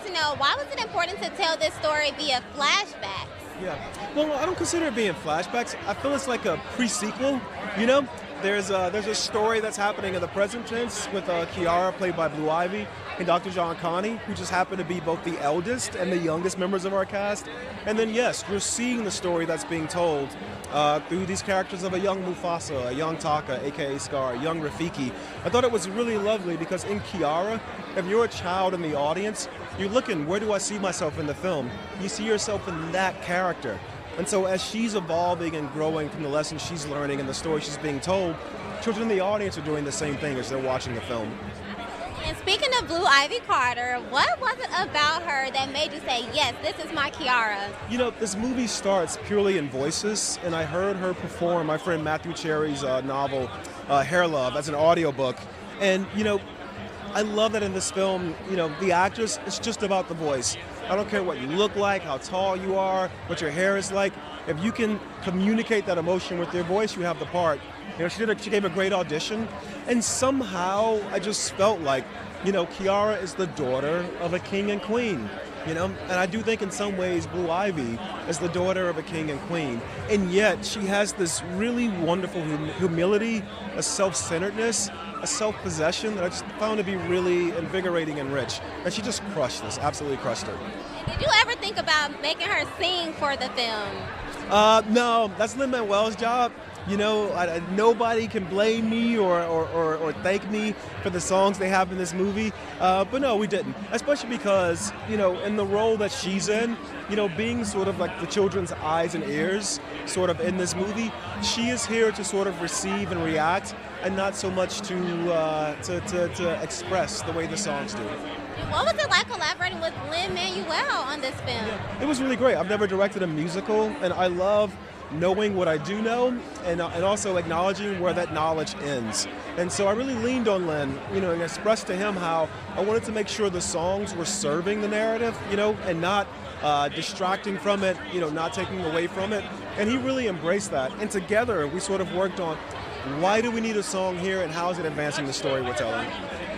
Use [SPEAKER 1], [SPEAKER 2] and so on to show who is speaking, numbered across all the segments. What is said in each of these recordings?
[SPEAKER 1] to know, why was it important to tell this story via flashbacks?
[SPEAKER 2] Yeah. Well, I don't consider it being flashbacks. I feel it's like a pre-sequel, you know? There's a story that's happening in the present tense with Kiara, played by Blue Ivy, and Dr. John Connie, who just happen to be both the eldest and the youngest members of our cast. And then, yes, we're seeing the story that's being told through these characters of a young Mufasa, a young Taka, a.k.a. Scar, a young Rafiki. I thought it was really lovely because in Kiara, if you're a child in the audience, you're looking, where do I see myself in the film? You see yourself in that character. And so as she's evolving and growing from the lessons she's learning and the story she's being told, children in the audience are doing the same thing as they're watching the film.
[SPEAKER 1] And speaking of Blue Ivy Carter, what was it about her that made you say, yes, this is my Kiara?
[SPEAKER 2] You know, this movie starts purely in voices, and I heard her perform my friend Matthew Cherry's novel, Hair Love, as an audiobook. And, you know, I love that in this film, you know, the actress, it's just about the voice. I don't care what you look like, how tall you are, what your hair is like. If you can communicate that emotion with your voice, you have the part. You know, she gave a great audition, and somehow I just felt like, you know, Kiara is the daughter of a king and queen, you know? And I do think in some ways Blue Ivy is the daughter of a king and queen, and yet she has this really wonderful humility, a self-centeredness, a self-possession that I just found to be really invigorating and rich. And she just crushed this, absolutely crushed her.
[SPEAKER 1] Did you ever think about making her sing for the film?
[SPEAKER 2] No, that's Lin-Manuel's job. You know, nobody can blame me or thank me for the songs they have in this movie. But no, we didn't. Especially because, you know, in the role that she's in, you know, being sort of like the children's eyes and ears sort of in this movie, she is here to sort of receive and react and not so much to express the way the songs do.
[SPEAKER 1] What was it like collaborating with Lin-Manuel on this film?
[SPEAKER 2] Yeah, it was really great. I've never directed a musical, and I love knowing what I do know and also acknowledging where that knowledge ends. And so I really leaned on Lin, you know, and expressed to him how I wanted to make sure the songs were serving the narrative, you know, and not distracting from it, you know, not taking away from it. And he really embraced that. And together we sort of worked on why do we need a song here and how is it advancing the story we're telling.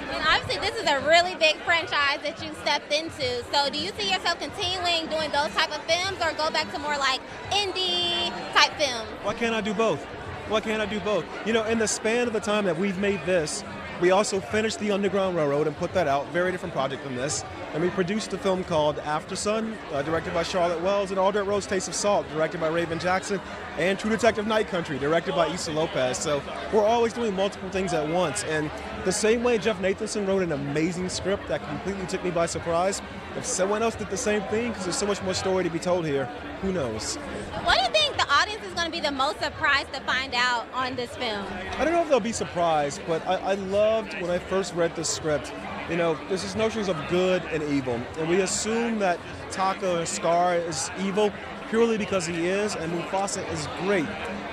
[SPEAKER 1] And obviously this is a really big franchise that you stepped into. So do you see yourself continuing doing those type of films or go back to more like indie type films?
[SPEAKER 2] Why can't I do both? Why can't I do both? You know, in the span of the time that we've made this, we also finished The Underground Railroad and put that out, very different project than this. And we produced a film called After Sun, directed by Charlotte Wells, and All Dirt Road's Taste of Salt, directed by Raven Jackson, and True Detective Night Country, directed by Issa Lopez. So we're always doing multiple things at once. And the same way Jeff Nathanson wrote an amazing script that completely took me by surprise, if someone else did the same thing, because there's so much more story to be told here, who knows?
[SPEAKER 1] What do you think the audience is going to be the most surprised to find out on this film?
[SPEAKER 2] I don't know if they'll be surprised, but I loved when I first read this script. You know, there's these notions of good and evil, and we assume that Taka or Scar is evil purely because he is, and Mufasa is great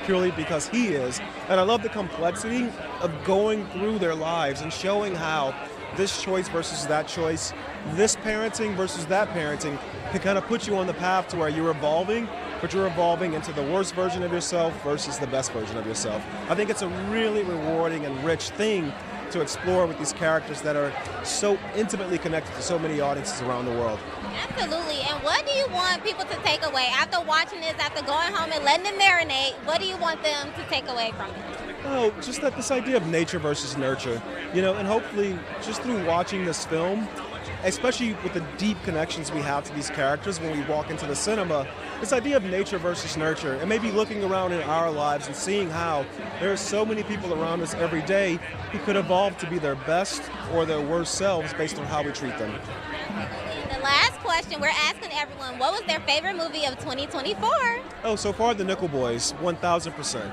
[SPEAKER 2] purely because he is. And I love the complexity of going through their lives and showing how this choice versus that choice, this parenting versus that parenting, can kind of put you on the path to where you're evolving, but you're evolving into the worst version of yourself versus the best version of yourself. I think it's a really rewarding and rich thing to explore with these characters that are so intimately connected to so many audiences around the world.
[SPEAKER 1] Absolutely. And what do you want people to take away after watching this, after going home and letting it marinate? What do you want them to take away from it?
[SPEAKER 2] Oh, just that this idea of nature versus nurture, you know, and hopefully just through watching this film, especially with the deep connections we have to these characters when we walk into the cinema, this idea of nature versus nurture, and maybe looking around in our lives and seeing how there are so many people around us every day who could evolve to be their best or their worst selves based on how we treat them.
[SPEAKER 1] The last question, we're asking everyone, what was their favorite movie of 2024?
[SPEAKER 2] Oh, so far the Nickel Boys, 1,000%.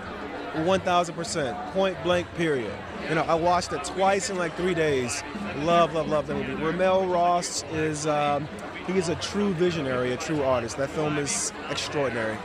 [SPEAKER 2] 1,000%, point blank, period. You know, I watched it twice in like 3 days. Love the movie. Ramel Ross is, he is a true visionary, a true artist. That film is extraordinary.